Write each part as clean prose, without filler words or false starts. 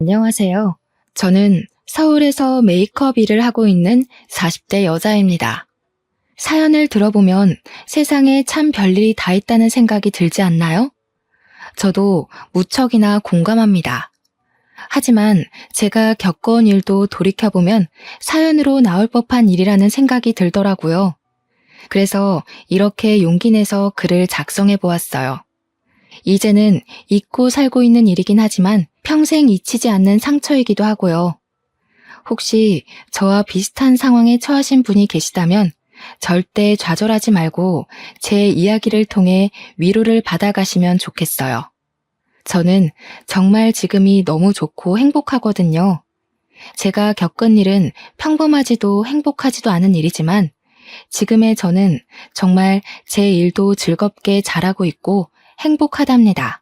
안녕하세요. 저는 서울에서 메이크업 일을 하고 있는 40대 여자입니다. 사연을 들어보면 세상에 참 별일이 다 있다는 생각이 들지 않나요? 저도 무척이나 공감합니다. 하지만 제가 겪어온 일도 돌이켜보면 사연으로 나올 법한 일이라는 생각이 들더라고요. 그래서 이렇게 용기 내서 글을 작성해 보았어요. 이제는 잊고 살고 있는 일이긴 하지만 평생 잊히지 않는 상처이기도 하고요. 혹시 저와 비슷한 상황에 처하신 분이 계시다면 절대 좌절하지 말고 제 이야기를 통해 위로를 받아가시면 좋겠어요. 저는 정말 지금이 너무 좋고 행복하거든요. 제가 겪은 일은 평범하지도 행복하지도 않은 일이지만 지금의 저는 정말 제 일도 즐겁게 잘하고 있고 행복하답니다.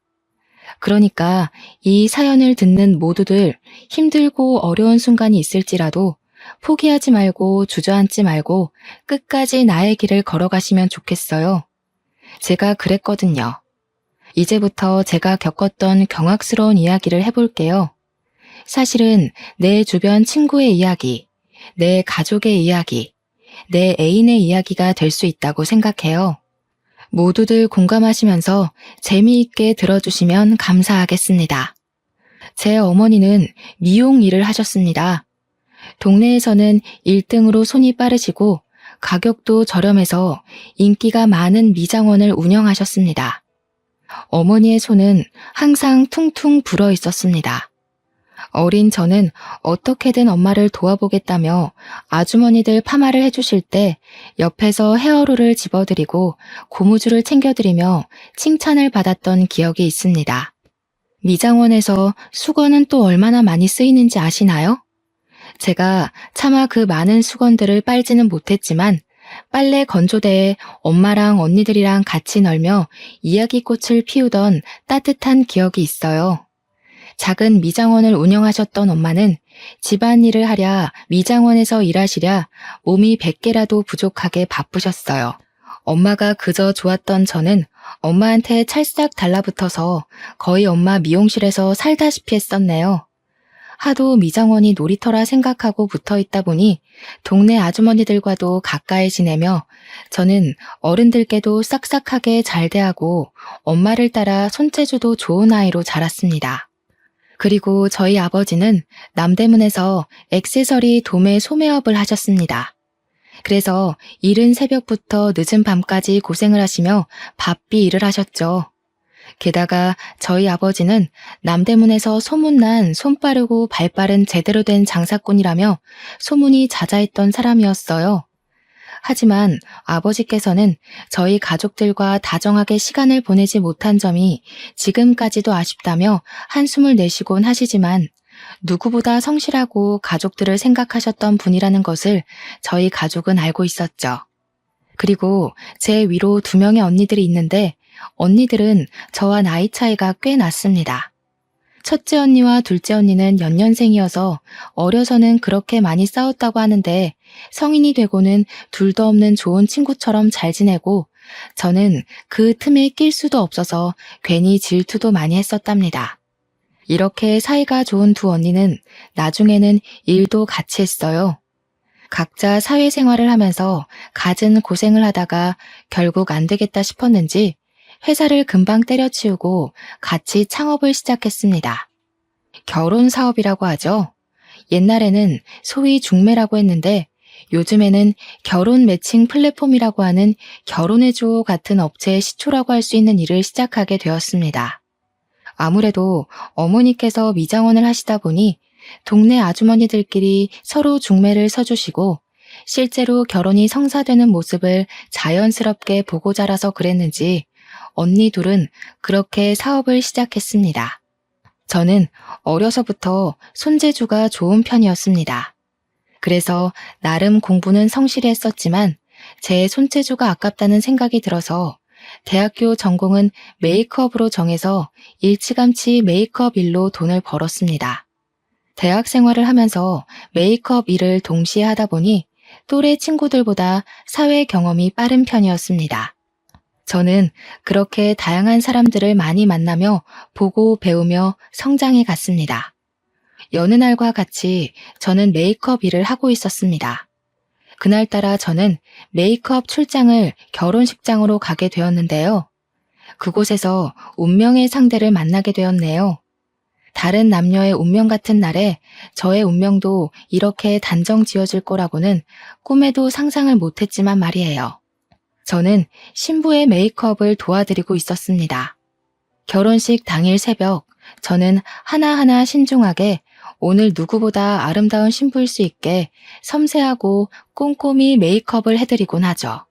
그러니까 이 사연을 듣는 모두들 힘들고 어려운 순간이 있을지라도 포기하지 말고 주저앉지 말고 끝까지 나의 길을 걸어가시면 좋겠어요. 제가 그랬거든요. 이제부터 제가 겪었던 경악스러운 이야기를 해볼게요. 사실은 내 주변 친구의 이야기, 내 가족의 이야기, 내 애인의 이야기가 될 수 있다고 생각해요. 모두들 공감하시면서 재미있게 들어주시면 감사하겠습니다. 제 어머니는 미용 일을 하셨습니다. 동네에서는 1등으로 손이 빠르시고 가격도 저렴해서 인기가 많은 미장원을 운영하셨습니다. 어머니의 손은 항상 퉁퉁 불어 있었습니다. 어린 저는 어떻게든 엄마를 도와보겠다며 아주머니들 파마를 해주실 때 옆에서 헤어롤을 집어드리고 고무줄을 챙겨드리며 칭찬을 받았던 기억이 있습니다. 미장원에서 수건은 또 얼마나 많이 쓰이는지 아시나요? 제가 차마 그 많은 수건들을 빨지는 못했지만 빨래 건조대에 엄마랑 언니들이랑 같이 널며 이야기꽃을 피우던 따뜻한 기억이 있어요. 작은 미장원을 운영하셨던 엄마는 집안일을 하랴 미장원에서 일하시랴 몸이 100개라도 부족하게 바쁘셨어요. 엄마가 그저 좋았던 저는 엄마한테 찰싹 달라붙어서 거의 엄마 미용실에서 살다시피 했었네요. 하도 미장원이 놀이터라 생각하고 붙어있다 보니 동네 아주머니들과도 가까이 지내며 저는 어른들께도 싹싹하게 잘 대하고 엄마를 따라 손재주도 좋은 아이로 자랐습니다. 그리고 저희 아버지는 남대문에서 액세서리 도매 소매업을 하셨습니다. 그래서 이른 새벽부터 늦은 밤까지 고생을 하시며 바삐 일을 하셨죠. 게다가 저희 아버지는 남대문에서 소문난 손 빠르고 발 빠른 제대로 된 장사꾼이라며 소문이 자자했던 사람이었어요. 하지만 아버지께서는 저희 가족들과 다정하게 시간을 보내지 못한 점이 지금까지도 아쉽다며 한숨을 내쉬곤 하시지만 누구보다 성실하고 가족들을 생각하셨던 분이라는 것을 저희 가족은 알고 있었죠. 그리고 제 위로 2명의 언니들이 있는데 언니들은 저와 나이 차이가 꽤 났습니다. 첫째 언니와 둘째 언니는 연년생이어서 어려서는 그렇게 많이 싸웠다고 하는데 성인이 되고는 둘도 없는 좋은 친구처럼 잘 지내고 저는 그 틈에 낄 수도 없어서 괜히 질투도 많이 했었답니다. 이렇게 사이가 좋은 2 언니는 나중에는 일도 같이 했어요. 각자 사회생활을 하면서 갖은 고생을 하다가 결국 안 되겠다 싶었는지 회사를 금방 때려치우고 같이 창업을 시작했습니다. 결혼 사업이라고 하죠. 옛날에는 소위 중매라고 했는데 요즘에는 결혼 매칭 플랫폼이라고 하는 결혼해줘 같은 업체의 시초라고 할 수 있는 일을 시작하게 되었습니다. 아무래도 어머니께서 미장원을 하시다 보니 동네 아주머니들끼리 서로 중매를 서주시고 실제로 결혼이 성사되는 모습을 자연스럽게 보고 자라서 그랬는지 언니 둘은 그렇게 사업을 시작했습니다. 저는 어려서부터 손재주가 좋은 편이었습니다. 그래서 나름 공부는 성실히 했었지만 제 손재주가 아깝다는 생각이 들어서 대학교 전공은 메이크업으로 정해서 일찌감치 메이크업 일로 돈을 벌었습니다. 대학 생활을 하면서 메이크업 일을 동시에 하다 보니 또래 친구들보다 사회 경험이 빠른 편이었습니다. 저는 그렇게 다양한 사람들을 많이 만나며 보고 배우며 성장해 갔습니다. 여느 날과 같이 저는 메이크업 일을 하고 있었습니다. 그날따라 저는 메이크업 출장을 결혼식장으로 가게 되었는데요. 그곳에서 운명의 상대를 만나게 되었네요. 다른 남녀의 운명 같은 날에 저의 운명도 이렇게 단정 지어질 거라고는 꿈에도 상상을 못했지만 말이에요. 저는 신부의 메이크업을 도와드리고 있었습니다. 결혼식 당일 새벽, 저는 하나하나 신중하게 오늘 누구보다 아름다운 신부일 수 있게 섬세하고 꼼꼼히 메이크업을 해드리곤 하죠.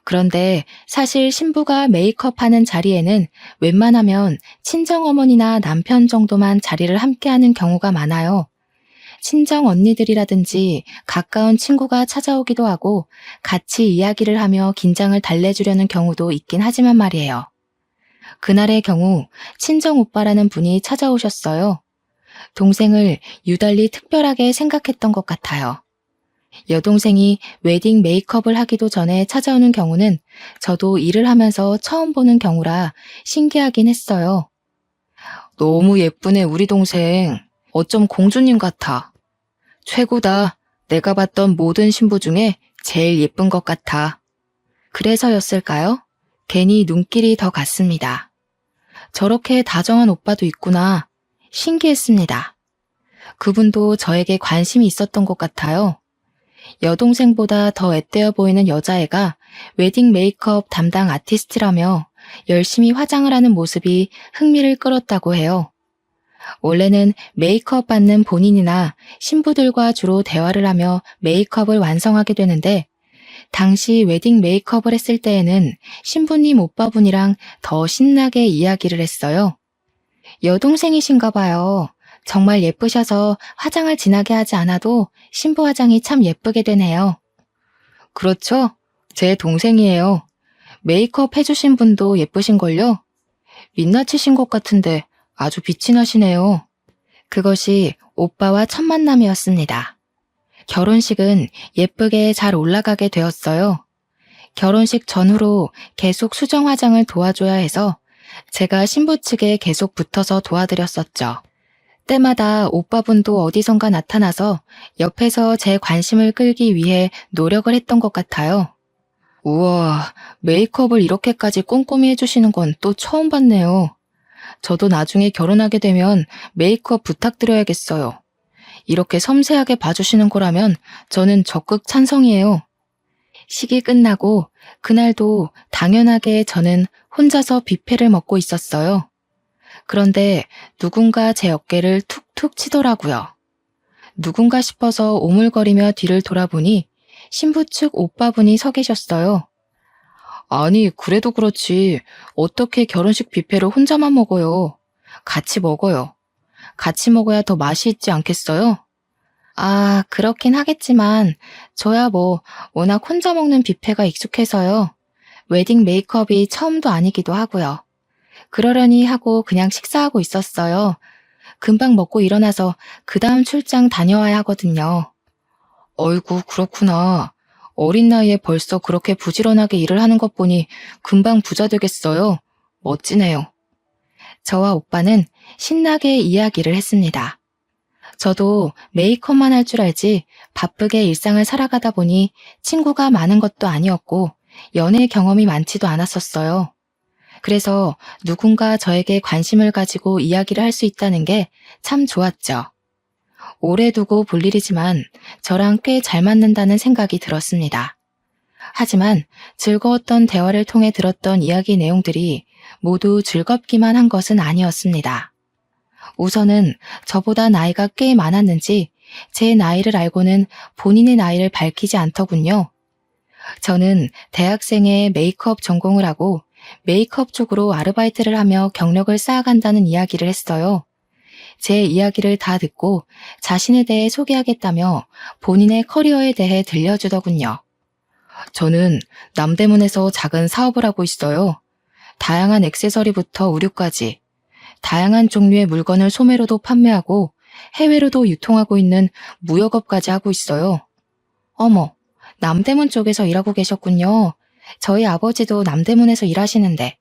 그런데 사실 신부가 메이크업하는 자리에는 웬만하면 친정어머니나 남편 정도만 자리를 함께하는 경우가 많아요. 친정 언니들이라든지 가까운 친구가 찾아오기도 하고 같이 이야기를 하며 긴장을 달래주려는 경우도 있긴 하지만 말이에요. 그날의 경우 친정 오빠라는 분이 찾아오셨어요. 동생을 유달리 특별하게 생각했던 것 같아요. 여동생이 웨딩 메이크업을 하기도 전에 찾아오는 경우는 저도 일을 하면서 처음 보는 경우라 신기하긴 했어요. 너무 예쁘네, 우리 동생. 어쩜 공주님 같아. 최고다. 내가 봤던 모든 신부 중에 제일 예쁜 것 같아. 그래서였을까요? 괜히 눈길이 더 갔습니다. 저렇게 다정한 오빠도 있구나. 신기했습니다. 그분도 저에게 관심이 있었던 것 같아요. 여동생보다 더 앳되어 보이는 여자애가 웨딩 메이크업 담당 아티스트라며 열심히 화장을 하는 모습이 흥미를 끌었다고 해요. 원래는 메이크업 받는 본인이나 신부들과 주로 대화를 하며 메이크업을 완성하게 되는데 당시 웨딩 메이크업을 했을 때에는 신부님 오빠분이랑 더 신나게 이야기를 했어요. 여동생이신가 봐요. 정말 예쁘셔서 화장을 진하게 하지 않아도 신부 화장이 참 예쁘게 되네요. 그렇죠? 제 동생이에요. 메이크업 해주신 분도 예쁘신걸요? 민낯이신 것 같은데 아주 빛이 나시네요. 그것이 오빠와 첫 만남이었습니다. 결혼식은 예쁘게 잘 올라가게 되었어요. 결혼식 전후로 계속 수정 화장을 도와줘야 해서 제가 신부 측에 계속 붙어서 도와드렸었죠. 때마다 오빠분도 어디선가 나타나서 옆에서 제 관심을 끌기 위해 노력을 했던 것 같아요. 우와, 메이크업을 이렇게까지 꼼꼼히 해주시는 건 또 처음 봤네요. 저도 나중에 결혼하게 되면 메이크업 부탁드려야겠어요. 이렇게 섬세하게 봐주시는 거라면 저는 적극 찬성이에요. 식이 끝나고 그날도 당연하게 저는 혼자서 뷔페를 먹고 있었어요. 그런데 누군가 제 어깨를 툭툭 치더라고요. 누군가 싶어서 오물거리며 뒤를 돌아보니 신부 측 오빠분이 서 계셨어요. 아니, 그래도 그렇지. 어떻게 결혼식 뷔페를 혼자만 먹어요? 같이 먹어요. 같이 먹어야 더 맛이 있지 않겠어요? 아, 그렇긴 하겠지만 저야 뭐 워낙 혼자 먹는 뷔페가 익숙해서요. 웨딩 메이크업이 처음도 아니기도 하고요. 그러려니 하고 그냥 식사하고 있었어요. 금방 먹고 일어나서 그 다음 출장 다녀와야 하거든요. 어이구, 그렇구나. 어린 나이에 벌써 그렇게 부지런하게 일을 하는 것 보니 금방 부자 되겠어요. 멋지네요. 저와 오빠는 신나게 이야기를 했습니다. 저도 메이크업만 할 줄 알지 바쁘게 일상을 살아가다 보니 친구가 많은 것도 아니었고 연애 경험이 많지도 않았었어요. 그래서 누군가 저에게 관심을 가지고 이야기를 할 수 있다는 게 참 좋았죠. 오래 두고 볼 일이지만 저랑 꽤 잘 맞는다는 생각이 들었습니다. 하지만 즐거웠던 대화를 통해 들었던 이야기 내용들이 모두 즐겁기만 한 것은 아니었습니다. 우선은 저보다 나이가 꽤 많았는지 제 나이를 알고는 본인의 나이를 밝히지 않더군요. 저는 대학생의 메이크업 전공을 하고 메이크업 쪽으로 아르바이트를 하며 경력을 쌓아간다는 이야기를 했어요. 제 이야기를 다 듣고 자신에 대해 소개하겠다며 본인의 커리어에 대해 들려주더군요. 저는 남대문에서 작은 사업을 하고 있어요. 다양한 액세서리부터 의류까지 다양한 종류의 물건을 소매로도 판매하고 해외로도 유통하고 있는 무역업까지 하고 있어요. 어머, 남대문 쪽에서 일하고 계셨군요. 저희 아버지도 남대문에서 일하시는데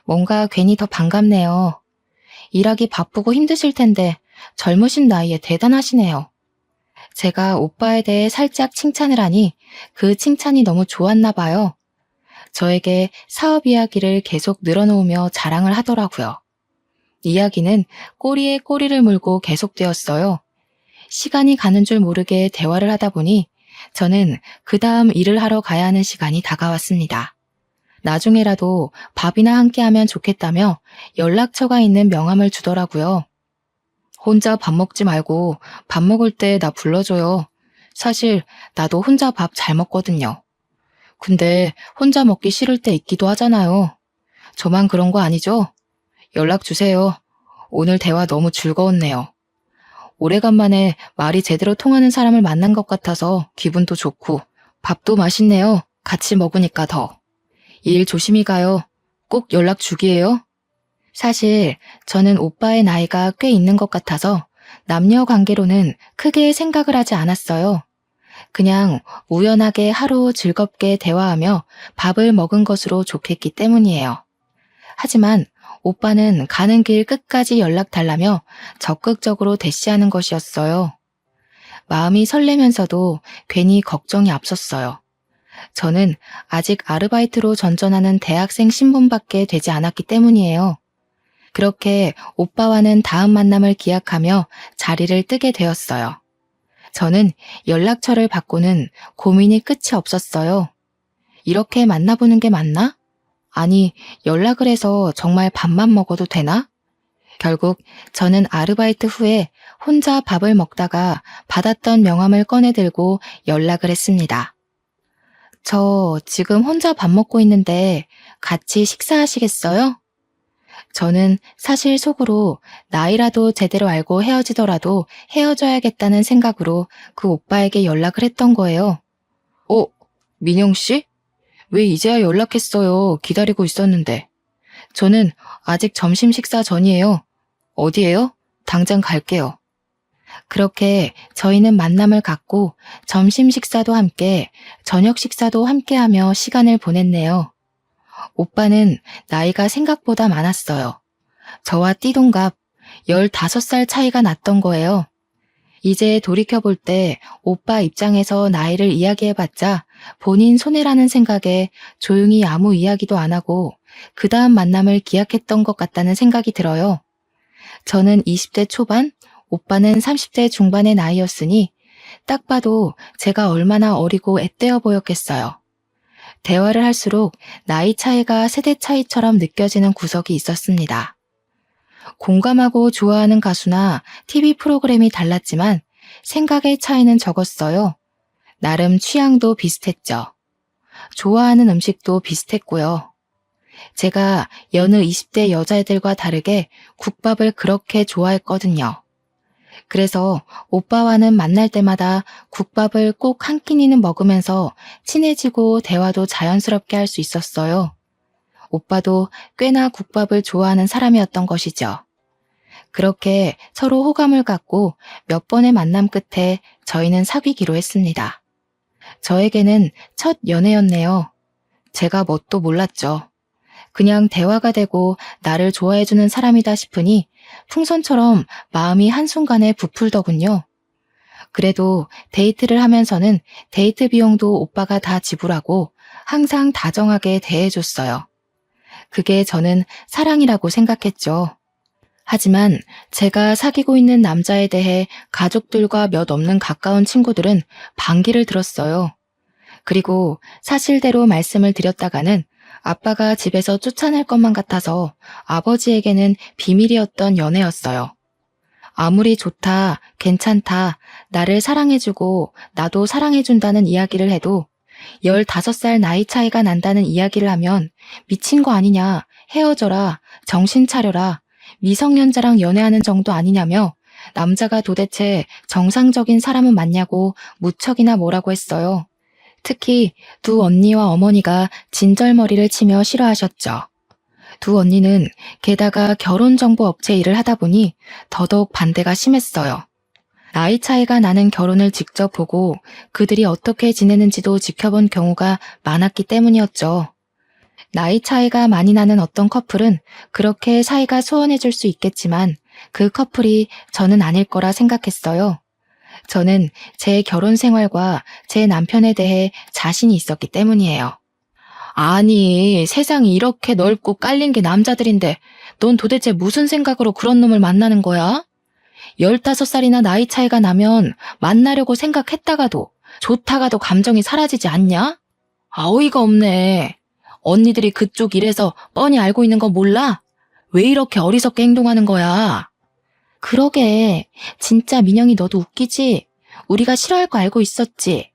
뭔가 괜히 더 반갑네요. 일하기 바쁘고 힘드실 텐데 젊으신 나이에 대단하시네요. 제가 오빠에 대해 살짝 칭찬을 하니 그 칭찬이 너무 좋았나 봐요. 저에게 사업 이야기를 계속 늘어놓으며 자랑을 하더라고요. 이야기는 꼬리에 꼬리를 물고 계속되었어요. 시간이 가는 줄 모르게 대화를 하다 보니 저는 그 다음 일을 하러 가야 하는 시간이 다가왔습니다. 나중에라도 밥이나 함께 하면 좋겠다며 연락처가 있는 명함을 주더라고요. 혼자 밥 먹지 말고 밥 먹을 때 나 불러줘요. 사실 나도 혼자 밥 잘 먹거든요. 근데 혼자 먹기 싫을 때 있기도 하잖아요. 저만 그런 거 아니죠? 연락 주세요. 오늘 대화 너무 즐거웠네요. 오래간만에 말이 제대로 통하는 사람을 만난 것 같아서 기분도 좋고 밥도 맛있네요. 같이 먹으니까 더. 일 조심히 가요. 꼭 연락 주기예요. 사실 저는 오빠의 나이가 꽤 있는 것 같아서 남녀 관계로는 크게 생각을 하지 않았어요. 그냥 우연하게 하루 즐겁게 대화하며 밥을 먹은 것으로 좋겠기 때문이에요. 하지만 오빠는 가는 길 끝까지 연락 달라며 적극적으로 대시하는 것이었어요. 마음이 설레면서도 괜히 걱정이 앞섰어요. 저는 아직 아르바이트로 전전하는 대학생 신분밖에 되지 않았기 때문이에요. 그렇게 오빠와는 다음 만남을 기약하며 자리를 뜨게 되었어요. 저는 연락처를 받고는 고민이 끝이 없었어요. 이렇게 만나보는 게 맞나? 아니, 연락을 해서 정말 밥만 먹어도 되나? 결국 저는 아르바이트 후에 혼자 밥을 먹다가 받았던 명함을 꺼내 들고 연락을 했습니다. 저 지금 혼자 밥 먹고 있는데 같이 식사하시겠어요? 저는 사실 속으로 나이라도 제대로 알고 헤어지더라도 헤어져야겠다는 생각으로 그 오빠에게 연락을 했던 거예요. 민영 씨? 왜 이제야 연락했어요? 기다리고 있었는데. 저는 아직 점심 식사 전이에요. 어디에요? 당장 갈게요. 그렇게 저희는 만남을 갖고 점심 식사도 함께, 저녁 식사도 함께 하며 시간을 보냈네요. 오빠는 나이가 생각보다 많았어요. 저와 띠동갑 15살 차이가 났던 거예요. 이제 돌이켜볼 때 오빠 입장에서 나이를 이야기해봤자 본인 손해라는 생각에 조용히 아무 이야기도 안 하고 그 다음 만남을 기약했던 것 같다는 생각이 들어요. 저는 20대 초반, 오빠는 30대 중반의 나이였으니 딱 봐도 제가 얼마나 어리고 앳되어 보였겠어요. 대화를 할수록 나이 차이가 세대 차이처럼 느껴지는 구석이 있었습니다. 공감하고 좋아하는 가수나 TV 프로그램이 달랐지만 생각의 차이는 적었어요. 나름 취향도 비슷했죠. 좋아하는 음식도 비슷했고요. 제가 여느 20대 여자애들과 다르게 국밥을 그렇게 좋아했거든요. 그래서 오빠와는 만날 때마다 국밥을 꼭 한 끼니는 먹으면서 친해지고 대화도 자연스럽게 할 수 있었어요. 오빠도 꽤나 국밥을 좋아하는 사람이었던 것이죠. 그렇게 서로 호감을 갖고 몇 번의 만남 끝에 저희는 사귀기로 했습니다. 저에게는 첫 연애였네요. 제가 뭣도 몰랐죠. 그냥 대화가 되고 나를 좋아해주는 사람이다 싶으니 풍선처럼 마음이 한순간에 부풀더군요. 그래도 데이트를 하면서는 데이트 비용도 오빠가 다 지불하고 항상 다정하게 대해줬어요. 그게 저는 사랑이라고 생각했죠. 하지만 제가 사귀고 있는 남자에 대해 가족들과 몇 없는 가까운 친구들은 반기를 들었어요. 그리고 사실대로 말씀을 드렸다가는 아빠가 집에서 쫓아낼 것만 같아서 아버지에게는 비밀이었던 연애였어요. 아무리 좋다, 괜찮다, 나를 사랑해주고 나도 사랑해준다는 이야기를 해도 15살 나이 차이가 난다는 이야기를 하면 미친 거 아니냐, 헤어져라, 정신 차려라, 미성년자랑 연애하는 정도 아니냐며 남자가 도대체 정상적인 사람은 맞냐고 무척이나 뭐라고 했어요. 특히 두 언니와 어머니가 진절머리를 치며 싫어하셨죠. 두 언니는 게다가 결혼정보업체 일을 하다 보니 더더욱 반대가 심했어요. 나이 차이가 나는 결혼을 직접 보고 그들이 어떻게 지내는지도 지켜본 경우가 많았기 때문이었죠. 나이 차이가 많이 나는 어떤 커플은 그렇게 사이가 소원해질 수 있겠지만 그 커플이 저는 아닐 거라 생각했어요. 저는 제 결혼 생활과 제 남편에 대해 자신이 있었기 때문이에요. 아니, 세상이 이렇게 넓고 깔린 게 남자들인데 넌 도대체 무슨 생각으로 그런 놈을 만나는 거야? 15살이나 나이 차이가 나면 만나려고 생각했다가도 좋다가도 감정이 사라지지 않냐? 아, 어이가 없네. 언니들이 그쪽 일에서 뻔히 알고 있는 거 몰라? 왜 이렇게 어리석게 행동하는 거야? 그러게, 진짜 민영이 너도 웃기지? 우리가 싫어할 거 알고 있었지?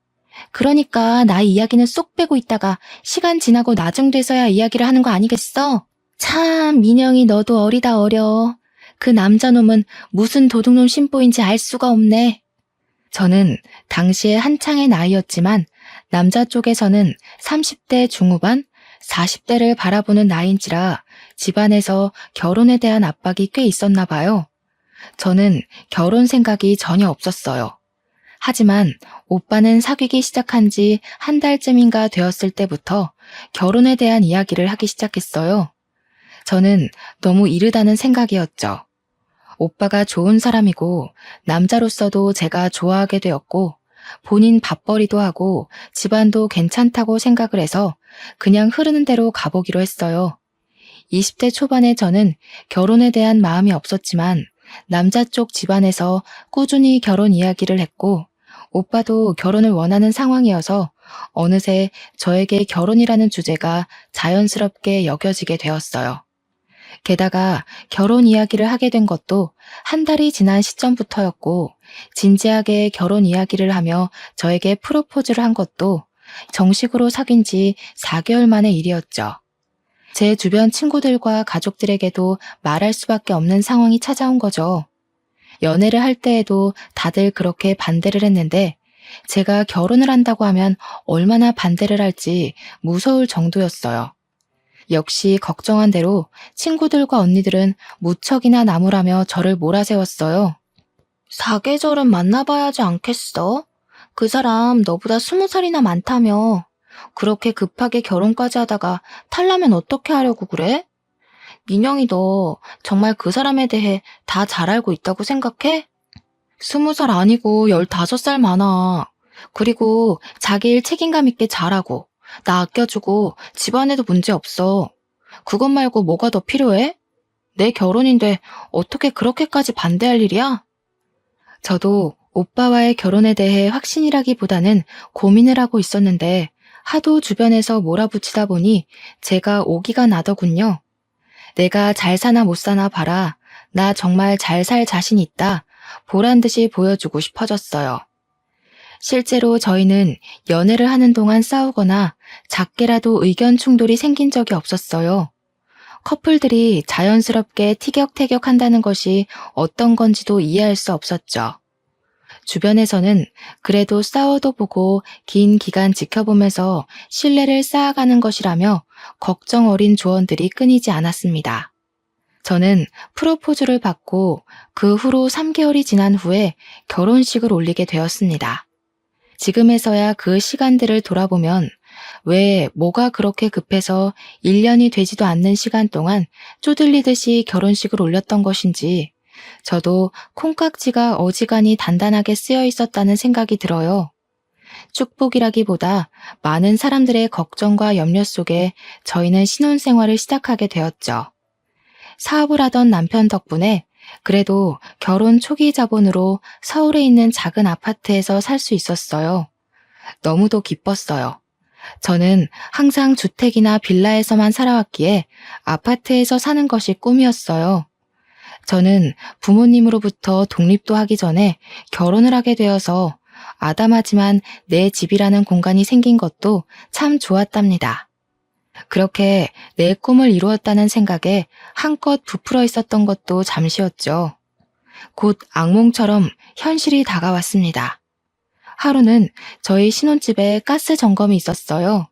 그러니까 나이 이야기는 쏙 빼고 있다가 시간 지나고 나중 돼서야 이야기를 하는 거 아니겠어? 참, 민영이 너도 어리다 어려. 그 남자놈은 무슨 도둑놈 심보인지 알 수가 없네. 저는 당시에 한창의 나이였지만 남자 쪽에서는 30대 중후반, 40대를 바라보는 나이인지라 집안에서 결혼에 대한 압박이 꽤 있었나 봐요. 저는 결혼 생각이 전혀 없었어요. 하지만 오빠는 사귀기 시작한 지 한 달쯤인가 되었을 때부터 결혼에 대한 이야기를 하기 시작했어요. 저는 너무 이르다는 생각이었죠. 오빠가 좋은 사람이고 남자로서도 제가 좋아하게 되었고 본인 밥벌이도 하고 집안도 괜찮다고 생각을 해서 그냥 흐르는 대로 가보기로 했어요. 20대 초반에 저는 결혼에 대한 마음이 없었지만 남자 쪽 집안에서 꾸준히 결혼 이야기를 했고 오빠도 결혼을 원하는 상황이어서 어느새 저에게 결혼이라는 주제가 자연스럽게 여겨지게 되었어요. 게다가 결혼 이야기를 하게 된 것도 한 달이 지난 시점부터였고 진지하게 결혼 이야기를 하며 저에게 프로포즈를 한 것도 정식으로 사귄 지 4개월 만의 일이었죠. 제 주변 친구들과 가족들에게도 말할 수밖에 없는 상황이 찾아온 거죠. 연애를 할 때에도 다들 그렇게 반대를 했는데 제가 결혼을 한다고 하면 얼마나 반대를 할지 무서울 정도였어요. 역시 걱정한 대로 친구들과 언니들은 무척이나 나무라며 저를 몰아세웠어요. 사계절은 만나봐야지 않겠어? 그 사람 너보다 20살이나 많다며. 그렇게 급하게 결혼까지 하다가 탈라면 어떻게 하려고 그래? 민영이 너 정말 그 사람에 대해 다 잘 알고 있다고 생각해? 20살 아니고 15살 많아. 그리고 자기 일 책임감 있게 잘하고 나 아껴주고 집안에도 문제 없어. 그것 말고 뭐가 더 필요해? 내 결혼인데 어떻게 그렇게까지 반대할 일이야? 저도 오빠와의 결혼에 대해 확신이라기보다는 고민을 하고 있었는데 하도 주변에서 몰아붙이다 보니 제가 오기가 나더군요. 내가 잘 사나 못 사나 봐라. 나 정말 잘 살 자신 있다. 보란 듯이 보여주고 싶어졌어요. 실제로 저희는 연애를 하는 동안 싸우거나 작게라도 의견 충돌이 생긴 적이 없었어요. 커플들이 자연스럽게 티격태격한다는 것이 어떤 건지도 이해할 수 없었죠. 주변에서는 그래도 싸워도 보고 긴 기간 지켜보면서 신뢰를 쌓아가는 것이라며 걱정 어린 조언들이 끊이지 않았습니다. 저는 프로포즈를 받고 그 후로 3개월이 지난 후에 결혼식을 올리게 되었습니다. 지금에서야 그 시간들을 돌아보면 왜 뭐가 그렇게 급해서 1년이 되지도 않는 시간 동안 쪼들리듯이 결혼식을 올렸던 것인지 저도 콩깍지가 어지간히 단단하게 쓰여 있었다는 생각이 들어요. 축복이라기보다 많은 사람들의 걱정과 염려 속에 저희는 신혼생활을 시작하게 되었죠. 사업을 하던 남편 덕분에 그래도 결혼 초기 자본으로 서울에 있는 작은 아파트에서 살 수 있었어요. 너무도 기뻤어요. 저는 항상 주택이나 빌라에서만 살아왔기에 아파트에서 사는 것이 꿈이었어요. 저는 부모님으로부터 독립도 하기 전에 결혼을 하게 되어서 아담하지만 내 집이라는 공간이 생긴 것도 참 좋았답니다. 그렇게 내 꿈을 이루었다는 생각에 한껏 부풀어 있었던 것도 잠시였죠. 곧 악몽처럼 현실이 다가왔습니다. 하루는 저희 신혼집에 가스 점검이 있었어요.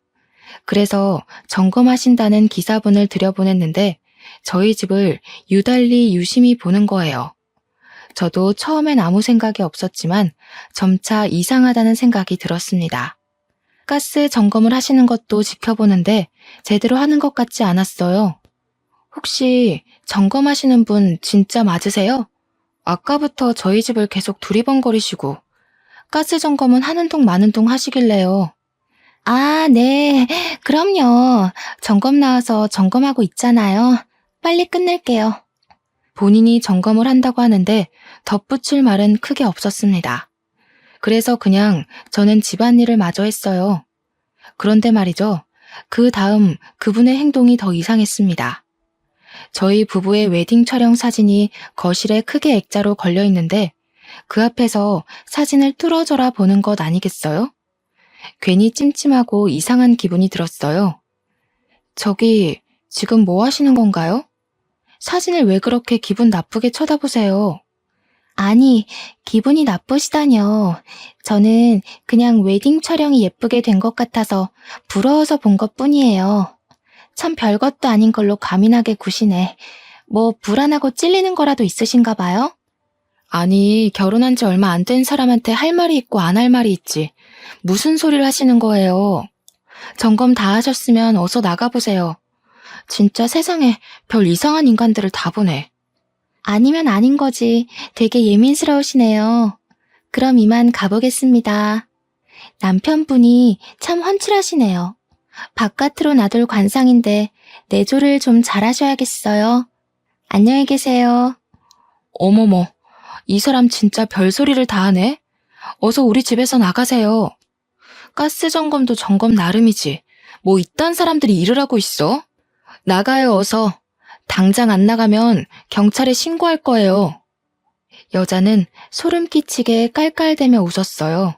그래서 점검하신다는 기사분을 들여보냈는데 저희 집을 유달리 유심히 보는 거예요. 저도 처음엔 아무 생각이 없었지만 점차 이상하다는 생각이 들었습니다. 가스 점검을 하시는 것도 지켜보는데 제대로 하는 것 같지 않았어요. 혹시 점검하시는 분 진짜 맞으세요? 아까부터 저희 집을 계속 두리번거리시고 가스 점검은 하는 동 마는 동 하시길래요. 아, 네. 그럼요. 점검 나와서 점검하고 있잖아요. 빨리 끝낼게요. 본인이 점검을 한다고 하는데 덧붙일 말은 크게 없었습니다. 그래서 그냥 저는 집안일을 마저 했어요. 그런데 말이죠. 그 다음 그분의 행동이 더 이상했습니다. 저희 부부의 웨딩 촬영 사진이 거실에 크게 액자로 걸려 있는데 그 앞에서 사진을 뚫어져라 보는 것 아니겠어요? 괜히 찜찜하고 이상한 기분이 들었어요. 저기, 지금 뭐 하시는 건가요? 사진을 왜 그렇게 기분 나쁘게 쳐다보세요? 아니, 기분이 나쁘시다뇨. 저는 그냥 웨딩 촬영이 예쁘게 된 것 같아서 부러워서 본 것뿐이에요. 참 별것도 아닌 걸로 과민하게 구시네. 뭐 불안하고 찔리는 거라도 있으신가 봐요? 아니, 결혼한 지 얼마 안 된 사람한테 할 말이 있고 안 할 말이 있지. 무슨 소리를 하시는 거예요? 점검 다 하셨으면 어서 나가보세요. 진짜 세상에 별 이상한 인간들을 다 보네. 아니면 아닌 거지. 되게 예민스러우시네요. 그럼 이만 가보겠습니다. 남편분이 참 훤칠하시네요. 바깥으로 놔둘 관상인데 내조를 좀 잘하셔야겠어요. 안녕히 계세요. 어머머, 이 사람 진짜 별소리를 다 하네. 어서 우리 집에서 나가세요. 가스 점검도 점검 나름이지. 뭐 이딴 사람들이 일을 하고 있어? 나가요, 어서. 당장 안 나가면 경찰에 신고할 거예요. 여자는 소름 끼치게 깔깔대며 웃었어요.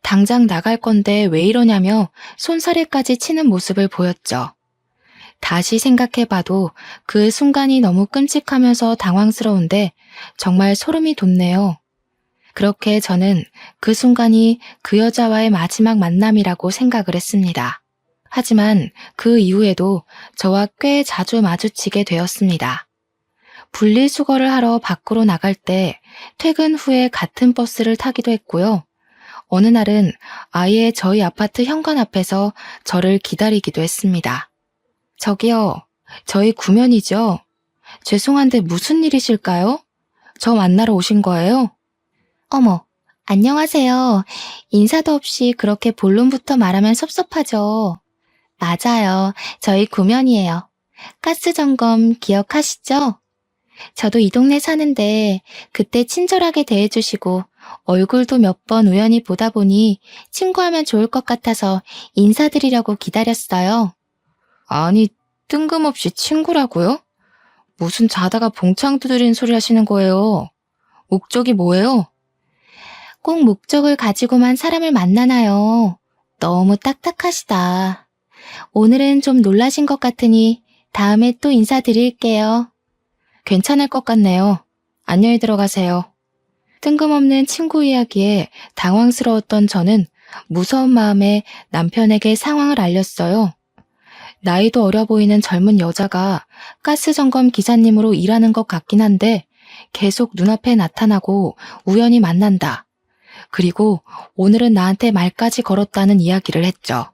당장 나갈 건데 왜 이러냐며 손사래까지 치는 모습을 보였죠. 다시 생각해봐도 그 순간이 너무 끔찍하면서 당황스러운데 정말 소름이 돋네요. 그렇게 저는 그 순간이 그 여자와의 마지막 만남이라고 생각을 했습니다. 하지만 그 이후에도 저와 꽤 자주 마주치게 되었습니다. 분리수거를 하러 밖으로 나갈 때 퇴근 후에 같은 버스를 타기도 했고요. 어느 날은 아예 저희 아파트 현관 앞에서 저를 기다리기도 했습니다. 저기요, 저희 구면이죠? 죄송한데 무슨 일이실까요? 저 만나러 오신 거예요? 어머, 안녕하세요. 인사도 없이 그렇게 본론부터 말하면 섭섭하죠. 맞아요. 저희 구면이에요. 가스 점검 기억하시죠? 저도 이 동네 사는데 그때 친절하게 대해주시고 얼굴도 몇 번 우연히 보다 보니 친구하면 좋을 것 같아서 인사드리려고 기다렸어요. 아니, 뜬금없이 친구라고요? 무슨 자다가 봉창 두드리는 소리 하시는 거예요? 목적이 뭐예요? 꼭 목적을 가지고만 사람을 만나나요? 너무 딱딱하시다. 오늘은 좀 놀라신 것 같으니 다음에 또 인사드릴게요. 괜찮을 것 같네요. 안녕히 들어가세요. 뜬금없는 친구 이야기에 당황스러웠던 저는 무서운 마음에 남편에게 상황을 알렸어요. 나이도 어려 보이는 젊은 여자가 가스 점검 기사님으로 일하는 것 같긴 한데 계속 눈앞에 나타나고 우연히 만난다. 그리고 오늘은 나한테 말까지 걸었다는 이야기를 했죠.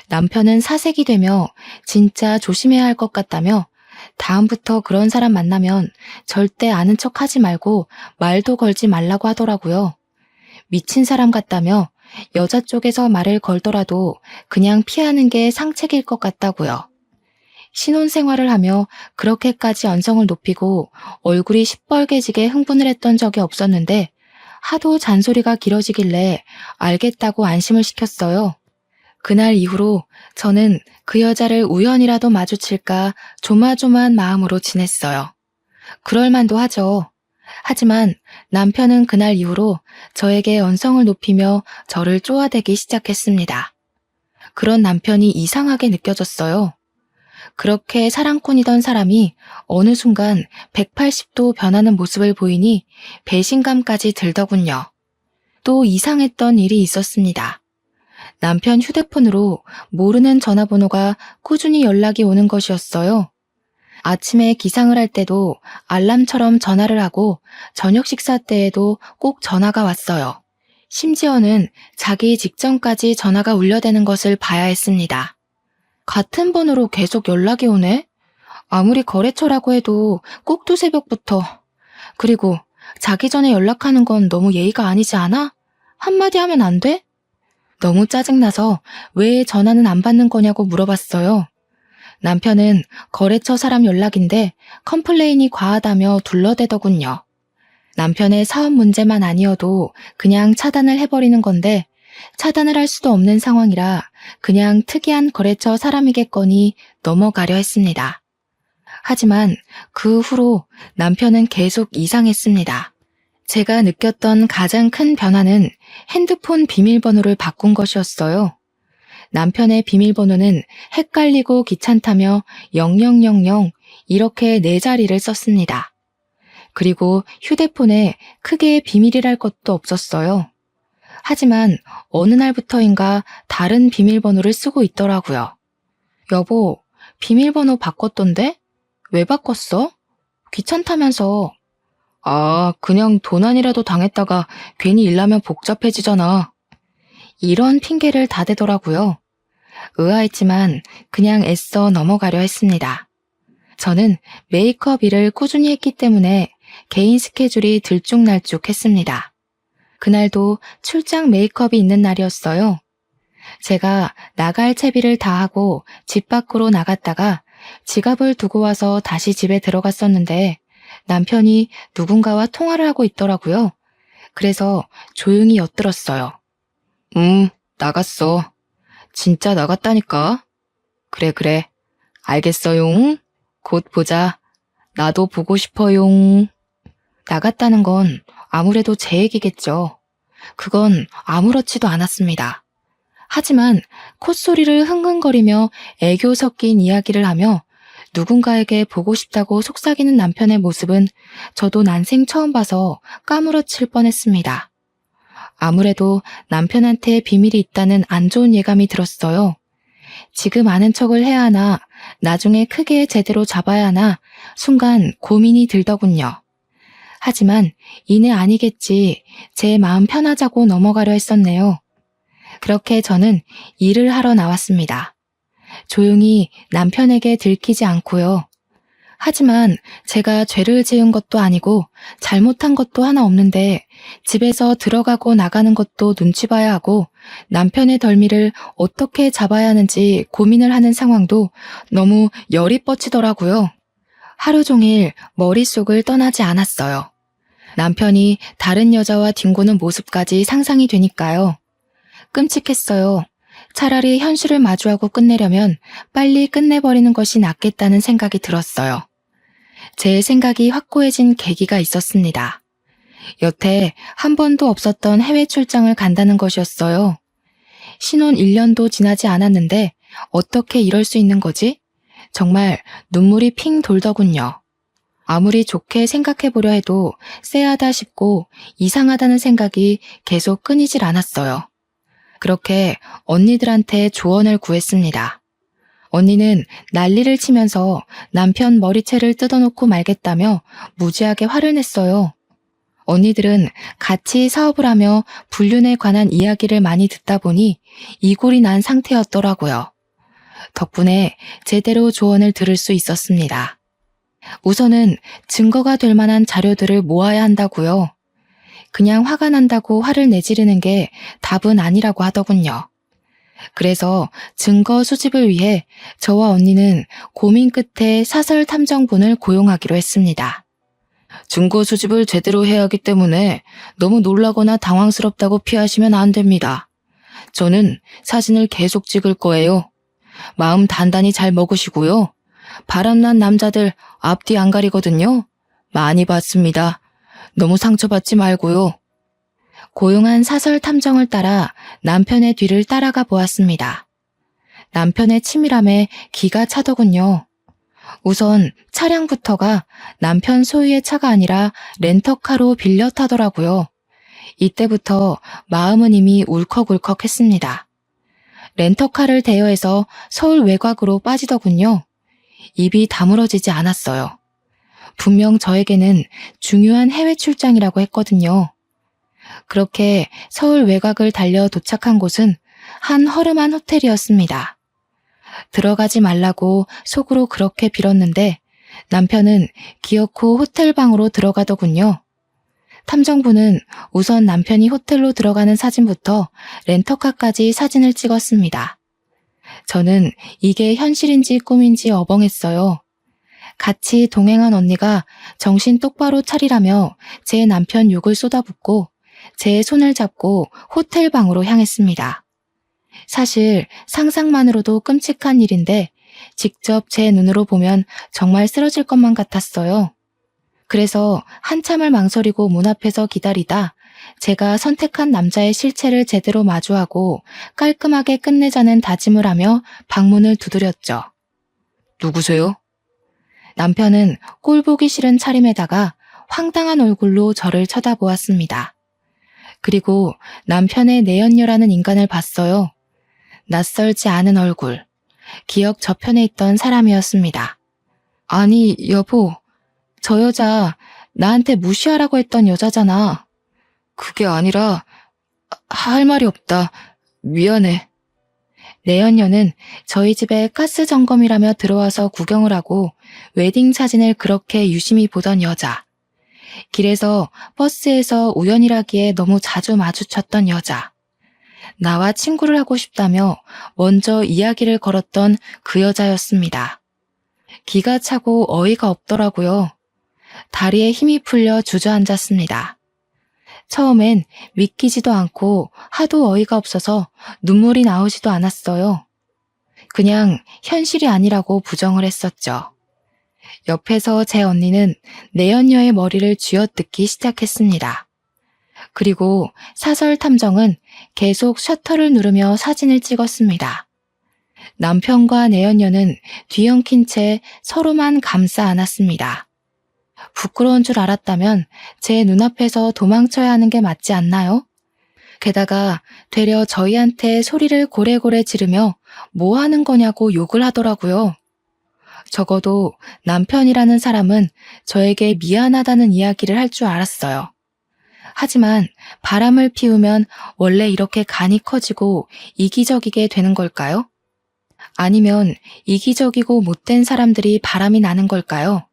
남편은 사색이 되며 진짜 조심해야 할 것 같다며 다음부터 그런 사람 만나면 절대 아는 척 하지 말고 말도 걸지 말라고 하더라고요. 미친 사람 같다며 여자 쪽에서 말을 걸더라도 그냥 피하는 게 상책일 것 같다고요. 신혼생활을 하며 그렇게까지 언성을 높이고 얼굴이 시뻘개지게 흥분을 했던 적이 없었는데 하도 잔소리가 길어지길래 알겠다고 안심을 시켰어요. 그날 이후로 저는 그 여자를 우연이라도 마주칠까 조마조마한 마음으로 지냈어요. 그럴 만도 하죠. 하지만 남편은 그날 이후로 저에게 언성을 높이며 저를 쪼아대기 시작했습니다. 그런 남편이 이상하게 느껴졌어요. 그렇게 사랑꾼이던 사람이 어느 순간 180도 변하는 모습을 보이니 배신감까지 들더군요. 또 이상했던 일이 있었습니다. 남편 휴대폰으로 모르는 전화번호가 꾸준히 연락이 오는 것이었어요. 아침에 기상을 할 때도 알람처럼 전화를 하고 저녁 식사 때에도 꼭 전화가 왔어요. 심지어는 자기 직전까지 전화가 울려대는 것을 봐야 했습니다. 같은 번호로 계속 연락이 오네? 아무리 거래처라고 해도 꼭 두새 벽부터. 그리고 자기 전에 연락하는 건 너무 예의가 아니지 않아? 한마디 하면 안 돼? 너무 짜증나서 왜 전화는 안 받는 거냐고 물어봤어요. 남편은 거래처 사람 연락인데 컴플레인이 과하다며 둘러대더군요. 남편의 사업 문제만 아니어도 그냥 차단을 해버리는 건데 차단을 할 수도 없는 상황이라 그냥 특이한 거래처 사람이겠거니 넘어가려 했습니다. 하지만 그 후로 남편은 계속 이상했습니다. 제가 느꼈던 가장 큰 변화는 핸드폰 비밀번호를 바꾼 것이었어요. 남편의 비밀번호는 헷갈리고 귀찮다며 0000 이렇게 4자리를 썼습니다. 그리고 휴대폰에 크게 비밀이랄 것도 없었어요. 하지만 어느 날부터인가 다른 비밀번호를 쓰고 있더라고요. 여보, 비밀번호 바꿨던데? 왜 바꿨어? 귀찮다면서. 아, 그냥 도난이라도 당했다가 괜히 일나면 복잡해지잖아. 이런 핑계를 다 대더라고요. 의아했지만 그냥 애써 넘어가려 했습니다. 저는 메이크업 일을 꾸준히 했기 때문에 개인 스케줄이 들쭉날쭉했습니다. 그날도 출장 메이크업이 있는 날이었어요. 제가 나갈 채비를 다 하고 집 밖으로 나갔다가 지갑을 두고 와서 다시 집에 들어갔었는데 남편이 누군가와 통화를 하고 있더라고요. 그래서 조용히 엿들었어요. 나갔어. 진짜 나갔다니까. 그래. 알겠어용. 곧 보자. 나도 보고 싶어용. 나갔다는 건 아무래도 제 얘기겠죠. 그건 아무렇지도 않았습니다. 하지만 콧소리를 흥흥거리며 애교 섞인 이야기를 하며 누군가에게 보고 싶다고 속삭이는 남편의 모습은 저도 난생 처음 봐서 까무러칠 뻔했습니다. 아무래도 남편한테 비밀이 있다는 안 좋은 예감이 들었어요. 지금 아는 척을 해야 하나, 나중에 크게 제대로 잡아야 하나 순간 고민이 들더군요. 하지만 이내 아니겠지, 제 마음 편하자고 넘어가려 했었네요. 그렇게 저는 일을 하러 나왔습니다. 조용히 남편에게 들키지 않고요. 하지만 제가 죄를 지은 것도 아니고 잘못한 것도 하나 없는데 집에서 들어가고 나가는 것도 눈치 봐야 하고 남편의 덜미를 어떻게 잡아야 하는지 고민을 하는 상황도 너무 열이 뻗치더라고요. 하루 종일 머릿속을 떠나지 않았어요. 남편이 다른 여자와 뒹구는 모습까지 상상이 되니까요. 끔찍했어요. 차라리 현실을 마주하고 끝내려면 빨리 끝내버리는 것이 낫겠다는 생각이 들었어요. 제 생각이 확고해진 계기가 있었습니다. 여태 한 번도 없었던 해외 출장을 간다는 것이었어요. 신혼 1년도 지나지 않았는데 어떻게 이럴 수 있는 거지? 정말 눈물이 핑 돌더군요. 아무리 좋게 생각해보려 해도 쎄하다 싶고 이상하다는 생각이 계속 끊이질 않았어요. 그렇게 언니들한테 조언을 구했습니다. 언니는 난리를 치면서 남편 머리채를 뜯어놓고 말겠다며 무지하게 화를 냈어요. 언니들은 같이 사업을 하며 불륜에 관한 이야기를 많이 듣다 보니 이골이 난 상태였더라고요. 덕분에 제대로 조언을 들을 수 있었습니다. 우선은 증거가 될 만한 자료들을 모아야 한다고요. 그냥 화가 난다고 화를 내지르는 게 답은 아니라고 하더군요. 그래서 증거 수집을 위해 저와 언니는 고민 끝에 사설 탐정본을 고용하기로 했습니다. 증거 수집을 제대로 해야 하기 때문에 너무 놀라거나 당황스럽다고 피하시면 안 됩니다. 저는 사진을 계속 찍을 거예요. 마음 단단히 잘 먹으시고요. 바람난 남자들 앞뒤 안 가리거든요. 많이 봤습니다. 너무 상처받지 말고요. 고용한 사설 탐정을 따라 남편의 뒤를 따라가 보았습니다. 남편의 치밀함에 기가 차더군요. 우선 차량부터가 남편 소유의 차가 아니라 렌터카로 빌려 타더라고요. 이때부터 마음은 이미 울컥울컥했습니다. 렌터카를 대여해서 서울 외곽으로 빠지더군요. 입이 다물어지지 않았어요. 분명 저에게는 중요한 해외 출장이라고 했거든요. 그렇게 서울 외곽을 달려 도착한 곳은 한 허름한 호텔이었습니다. 들어가지 말라고 속으로 그렇게 빌었는데 남편은 기어코 호텔 방으로 들어가더군요. 탐정부는 우선 남편이 호텔로 들어가는 사진부터 렌터카까지 사진을 찍었습니다. 저는 이게 현실인지 꿈인지 어벙했어요. 같이 동행한 언니가 정신 똑바로 차리라며 제 남편 욕을 쏟아붓고 제 손을 잡고 호텔 방으로 향했습니다. 사실 상상만으로도 끔찍한 일인데 직접 제 눈으로 보면 정말 쓰러질 것만 같았어요. 그래서 한참을 망설이고 문 앞에서 기다리다 제가 선택한 남자의 실체를 제대로 마주하고 깔끔하게 끝내자는 다짐을 하며 방문을 두드렸죠. 누구세요? 남편은 꼴보기 싫은 차림에다가 황당한 얼굴로 저를 쳐다보았습니다. 그리고 남편의 내연녀라는 인간을 봤어요. 낯설지 않은 얼굴, 기억 저편에 있던 사람이었습니다. 아니, 여보, 저 여자 나한테 무시하라고 했던 여자잖아. 그게 아니라 할 말이 없다. 미안해. 내연녀는 저희 집에 가스 점검이라며 들어와서 구경을 하고 웨딩 사진을 그렇게 유심히 보던 여자. 길에서 버스에서 우연이라기에 너무 자주 마주쳤던 여자. 나와 친구를 하고 싶다며 먼저 이야기를 걸었던 그 여자였습니다. 기가 차고 어이가 없더라고요. 다리에 힘이 풀려 주저앉았습니다. 처음엔 믿기지도 않고 하도 어이가 없어서 눈물이 나오지도 않았어요. 그냥 현실이 아니라고 부정을 했었죠. 옆에서 제 언니는 내연녀의 머리를 쥐어뜯기 시작했습니다. 그리고 사설 탐정은 계속 셔터를 누르며 사진을 찍었습니다. 남편과 내연녀는 뒤엉킨 채 서로만 감싸 안았습니다. 부끄러운 줄 알았다면 제 눈앞에서 도망쳐야 하는 게 맞지 않나요? 게다가 되려 저희한테 소리를 고래고래 지르며 뭐 하는 거냐고 욕을 하더라고요. 적어도 남편이라는 사람은 저에게 미안하다는 이야기를 할 줄 알았어요. 하지만 바람을 피우면 원래 이렇게 간이 커지고 이기적이게 되는 걸까요? 아니면 이기적이고 못된 사람들이 바람이 나는 걸까요?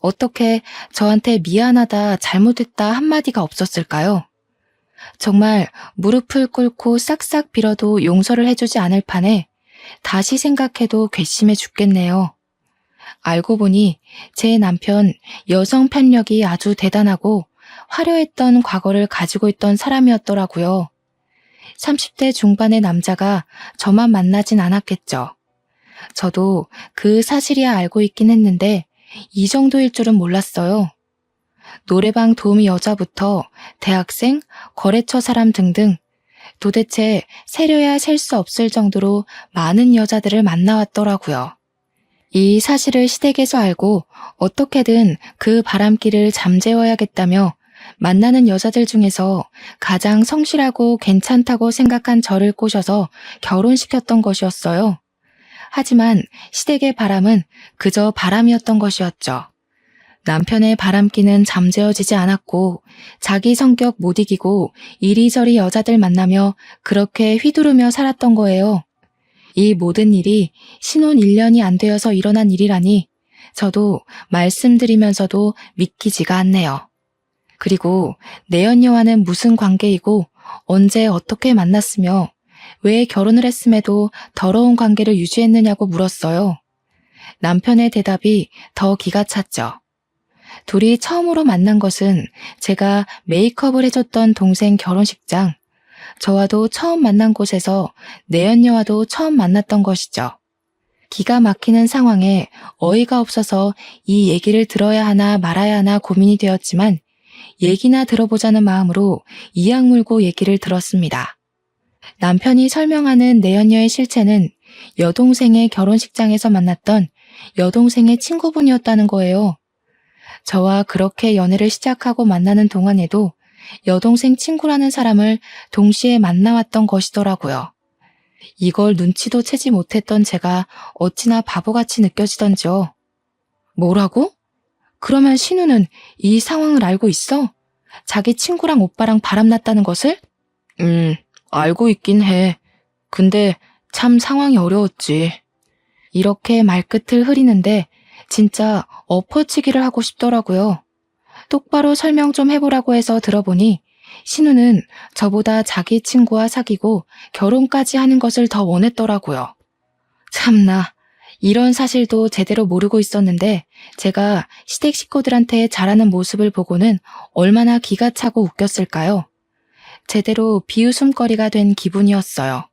어떻게 저한테 미안하다, 잘못했다 한마디가 없었을까요? 정말 무릎을 꿇고 싹싹 빌어도 용서를 해주지 않을 판에 다시 생각해도 괘씸해 죽겠네요. 알고 보니 제 남편 여성 편력이 아주 대단하고 화려했던 과거를 가지고 있던 사람이었더라고요. 30대 중반의 남자가 저만 만나진 않았겠죠. 저도 그 사실이야 알고 있긴 했는데 이 정도일 줄은 몰랐어요. 노래방 도우미 여자부터 대학생, 거래처 사람 등등 도대체 세려야 셀 수 없을 정도로 많은 여자들을 만나왔더라고요. 이 사실을 시댁에서 알고 어떻게든 그 바람길을 잠재워야겠다며 만나는 여자들 중에서 가장 성실하고 괜찮다고 생각한 저를 꼬셔서 결혼시켰던 것이었어요. 하지만 시댁의 바람은 그저 바람이었던 것이었죠. 남편의 바람기는 잠재워지지 않았고 자기 성격 못 이기고 이리저리 여자들 만나며 그렇게 휘두르며 살았던 거예요. 이 모든 일이 신혼 1년이 안 되어서 일어난 일이라니 저도 말씀드리면서도 믿기지가 않네요. 그리고 내연녀와는 무슨 관계이고 언제 어떻게 만났으며 왜 결혼을 했음에도 더러운 관계를 유지했느냐고 물었어요. 남편의 대답이 더 기가 찼죠. 둘이 처음으로 만난 것은 제가 메이크업을 해줬던 동생 결혼식장, 저와도 처음 만난 곳에서 내연녀와도 처음 만났던 것이죠. 기가 막히는 상황에 어이가 없어서 이 얘기를 들어야 하나 말아야 하나 고민이 되었지만 얘기나 들어보자는 마음으로 이악 물고 얘기를 들었습니다. 남편이 설명하는 내연녀의 실체는 여동생의 결혼식장에서 만났던 여동생의 친구분이었다는 거예요. 저와 그렇게 연애를 시작하고 만나는 동안에도 여동생 친구라는 사람을 동시에 만나왔던 것이더라고요. 이걸 눈치도 채지 못했던 제가 어찌나 바보같이 느껴지던지요. 뭐라고? 그러면 신우는 이 상황을 알고 있어? 자기 친구랑 오빠랑 바람났다는 것을? 알고 있긴 해. 근데 참 상황이 어려웠지. 이렇게 말끝을 흐리는데 진짜 엎어치기를 하고 싶더라고요. 똑바로 설명 좀 해보라고 해서 들어보니 신우는 저보다 자기 친구와 사귀고 결혼까지 하는 것을 더 원했더라고요. 참나, 이런 사실도 제대로 모르고 있었는데 제가 시댁 식구들한테 잘하는 모습을 보고는 얼마나 기가 차고 웃겼을까요? 제대로 비웃음거리가 된 기분이었어요.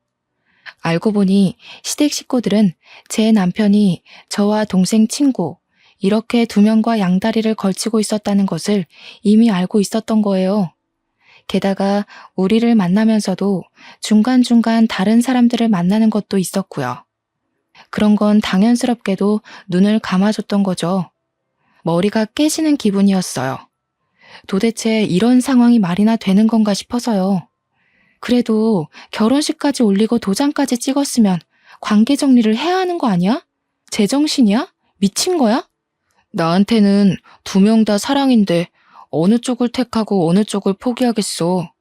알고 보니 시댁 식구들은 제 남편이 저와 동생 친구, 이렇게 두 명과 양다리를 걸치고 있었다는 것을 이미 알고 있었던 거예요. 게다가 우리를 만나면서도 중간중간 다른 사람들을 만나는 것도 있었고요. 그런 건 당연스럽게도 눈을 감아줬던 거죠. 머리가 깨지는 기분이었어요. 도대체 이런 상황이 말이나 되는 건가 싶어서요. 그래도 결혼식까지 올리고 도장까지 찍었으면 관계 정리를 해야 하는 거 아니야? 제정신이야? 미친 거야? 나한테는 두 명 다 사랑인데 어느 쪽을 택하고 어느 쪽을 포기하겠어.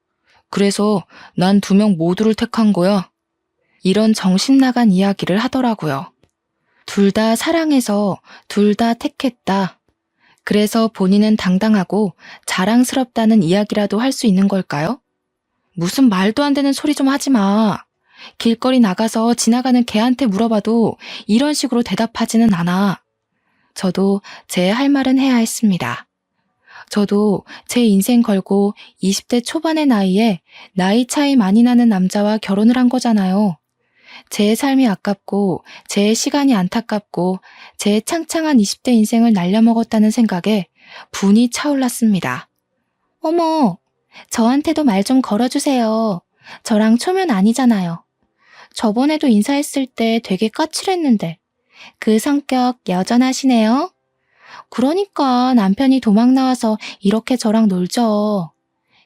그래서 난 두 명 모두를 택한 거야. 이런 정신 나간 이야기를 하더라고요. 둘 다 사랑해서 둘 다 택했다. 그래서 본인은 당당하고 자랑스럽다는 이야기라도 할 수 있는 걸까요? 무슨 말도 안 되는 소리 좀 하지 마. 길거리 나가서 지나가는 개한테 물어봐도 이런 식으로 대답하지는 않아. 저도 제 할 말은 해야 했습니다. 저도 제 인생 걸고 20대 초반의 나이에 나이 차이 많이 나는 남자와 결혼을 한 거잖아요. 제 삶이 아깝고 제 시간이 안타깝고 제 창창한 20대 인생을 날려먹었다는 생각에 분이 차올랐습니다. 어머, 저한테도 말 좀 걸어주세요. 저랑 초면 아니잖아요. 저번에도 인사했을 때 되게 까칠했는데 그 성격 여전하시네요. 그러니까 남편이 도망 나와서 이렇게 저랑 놀죠.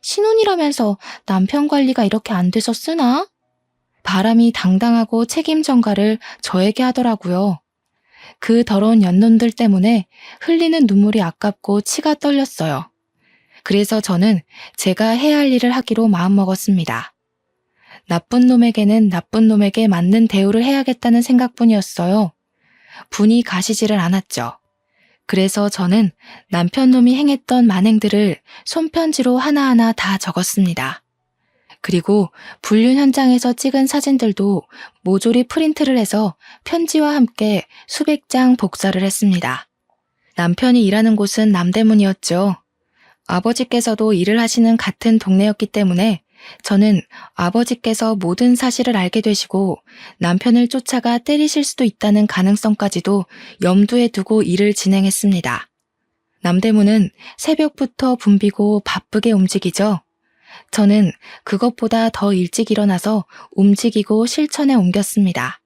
신혼이라면서 남편 관리가 이렇게 안 돼서 쓰나? 바람이 당당하고 책임 전가를 저에게 하더라고요. 그 더러운 연놈들 때문에 흘리는 눈물이 아깝고 치가 떨렸어요. 그래서 저는 제가 해야 할 일을 하기로 마음먹었습니다. 나쁜 놈에게는 나쁜 놈에게 맞는 대우를 해야겠다는 생각뿐이었어요. 분이 가시지를 않았죠. 그래서 저는 남편 놈이 행했던 만행들을 손편지로 하나하나 다 적었습니다. 그리고 불륜 현장에서 찍은 사진들도 모조리 프린트를 해서 편지와 함께 수백 장 복사를 했습니다. 남편이 일하는 곳은 남대문이었죠. 아버지께서도 일을 하시는 같은 동네였기 때문에 저는 아버지께서 모든 사실을 알게 되시고 남편을 쫓아가 때리실 수도 있다는 가능성까지도 염두에 두고 일을 진행했습니다. 남대문은 새벽부터 붐비고 바쁘게 움직이죠. 저는 그것보다 더 일찍 일어나서 움직이고 실천에 옮겼습니다.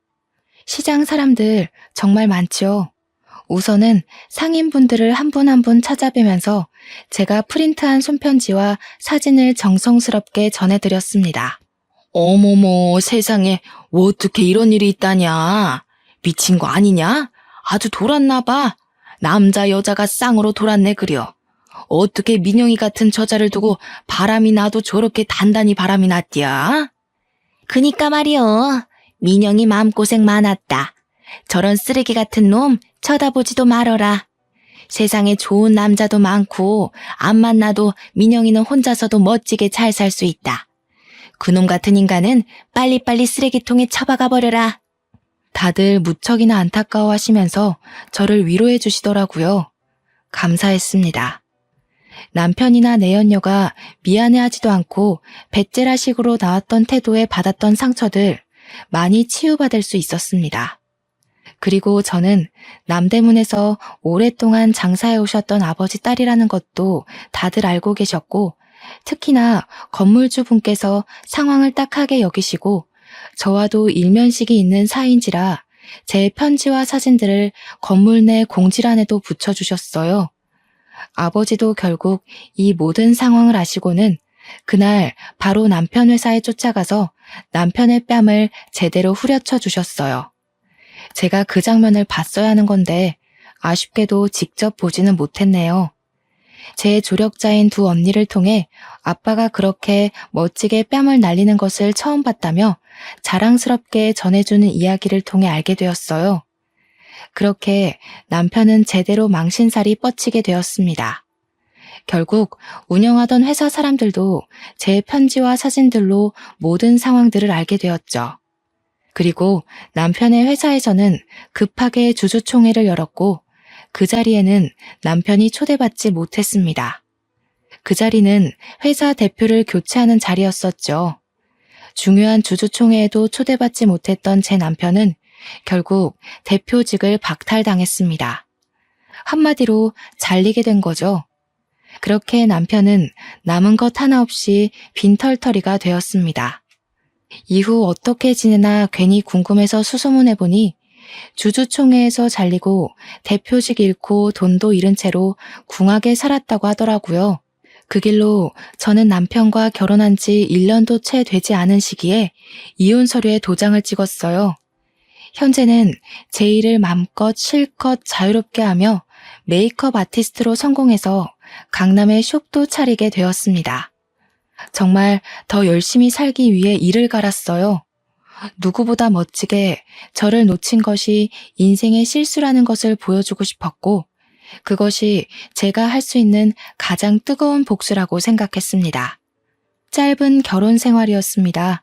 시장 사람들 정말 많죠. 우선은 상인분들을 한 분 한 분 찾아뵈면서 제가 프린트한 손편지와 사진을 정성스럽게 전해드렸습니다. 어머머, 세상에 어떻게 이런 일이 있다냐? 미친 거 아니냐? 아주 돌았나 봐. 남자 여자가 쌍으로 돌았네 그려. 어떻게 민영이 같은 저자를 두고 바람이 나도 저렇게 단단히 바람이 났디야? 그니까 말이여. 민영이 마음고생 많았다. 저런 쓰레기 같은 놈 쳐다보지도 말어라. 세상에 좋은 남자도 많고 안 만나도 민영이는 혼자서도 멋지게 잘 살 수 있다. 그놈 같은 인간은 빨리빨리 쓰레기통에 처박아 버려라. 다들 무척이나 안타까워하시면서 저를 위로해 주시더라고요. 감사했습니다. 남편이나 내연녀가 미안해하지도 않고 배째라식으로 나왔던 태도에 받았던 상처들 많이 치유받을 수 있었습니다. 그리고 저는 남대문에서 오랫동안 장사해 오셨던 아버지 딸이라는 것도 다들 알고 계셨고 특히나 건물주 분께서 상황을 딱하게 여기시고 저와도 일면식이 있는 사이인지라 제 편지와 사진들을 건물 내 공지란에도 붙여주셨어요. 아버지도 결국 이 모든 상황을 아시고는 그날 바로 남편 회사에 쫓아가서 남편의 뺨을 제대로 후려쳐 주셨어요. 제가 그 장면을 봤어야 하는 건데 아쉽게도 직접 보지는 못했네요. 제 조력자인 두 언니를 통해 아빠가 그렇게 멋지게 뺨을 날리는 것을 처음 봤다며 자랑스럽게 전해주는 이야기를 통해 알게 되었어요. 그렇게 남편은 제대로 망신살이 뻗치게 되었습니다. 결국 운영하던 회사 사람들도 제 편지와 사진들로 모든 상황들을 알게 되었죠. 그리고 남편의 회사에서는 급하게 주주총회를 열었고 그 자리에는 남편이 초대받지 못했습니다. 그 자리는 회사 대표를 교체하는 자리였었죠. 중요한 주주총회에도 초대받지 못했던 제 남편은 결국 대표직을 박탈당했습니다. 한마디로 잘리게 된 거죠. 그렇게 남편은 남은 것 하나 없이 빈털터리가 되었습니다. 이후 어떻게 지내나 괜히 궁금해서 수소문해보니 주주총회에서 잘리고 대표직 잃고 돈도 잃은 채로 궁하게 살았다고 하더라고요. 그 길로 저는 남편과 결혼한 지 1년도 채 되지 않은 시기에 이혼 서류에 도장을 찍었어요. 현재는 제 일을 맘껏 실컷 자유롭게 하며 메이크업 아티스트로 성공해서 강남에 숍도 차리게 되었습니다. 정말 더 열심히 살기 위해 이를 갈았어요. 누구보다 멋지게 저를 놓친 것이 인생의 실수라는 것을 보여주고 싶었고, 그것이 제가 할 수 있는 가장 뜨거운 복수라고 생각했습니다. 짧은 결혼 생활이었습니다.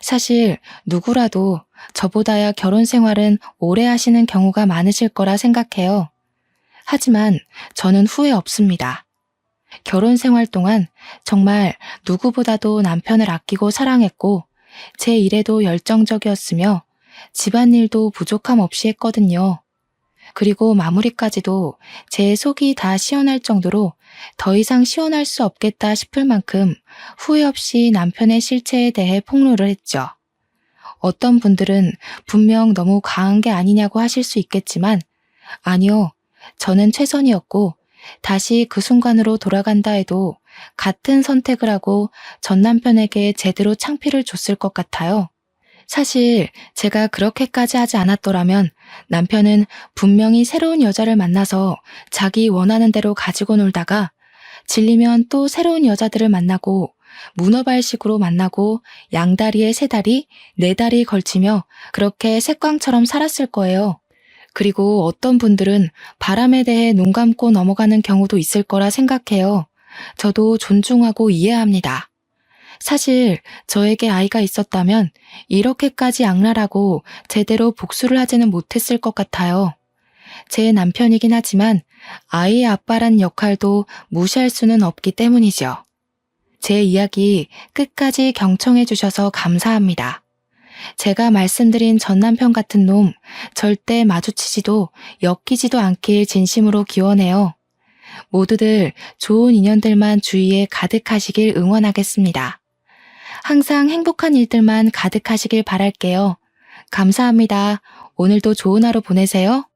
사실 누구라도 저보다야 결혼 생활은 오래 하시는 경우가 많으실 거라 생각해요. 하지만 저는 후회 없습니다. 결혼 생활 동안 정말 누구보다도 남편을 아끼고 사랑했고 제 일에도 열정적이었으며 집안일도 부족함 없이 했거든요. 그리고 마무리까지도 제 속이 다 시원할 정도로 더 이상 시원할 수 없겠다 싶을 만큼 후회 없이 남편의 실체에 대해 폭로를 했죠. 어떤 분들은 분명 너무 과한 게 아니냐고 하실 수 있겠지만 아니요, 저는 최선이었고 다시 그 순간으로 돌아간다 해도 같은 선택을 하고 전 남편에게 제대로 창피를 줬을 것 같아요. 사실 제가 그렇게까지 하지 않았더라면 남편은 분명히 새로운 여자를 만나서 자기 원하는 대로 가지고 놀다가 질리면 또 새로운 여자들을 만나고 문어발식으로 만나고 양다리에 세 다리, 네 다리 걸치며 그렇게 색광처럼 살았을 거예요. 그리고 어떤 분들은 바람에 대해 눈 감고 넘어가는 경우도 있을 거라 생각해요. 저도 존중하고 이해합니다. 사실 저에게 아이가 있었다면 이렇게까지 악랄하고 제대로 복수를 하지는 못했을 것 같아요. 제 남편이긴 하지만 아이의 아빠란 역할도 무시할 수는 없기 때문이죠. 제 이야기 끝까지 경청해 주셔서 감사합니다. 제가 말씀드린 전 남편 같은 놈 절대 마주치지도 엮이지도 않길 진심으로 기원해요. 모두들 좋은 인연들만 주위에 가득하시길 응원하겠습니다. 항상 행복한 일들만 가득하시길 바랄게요. 감사합니다. 오늘도 좋은 하루 보내세요.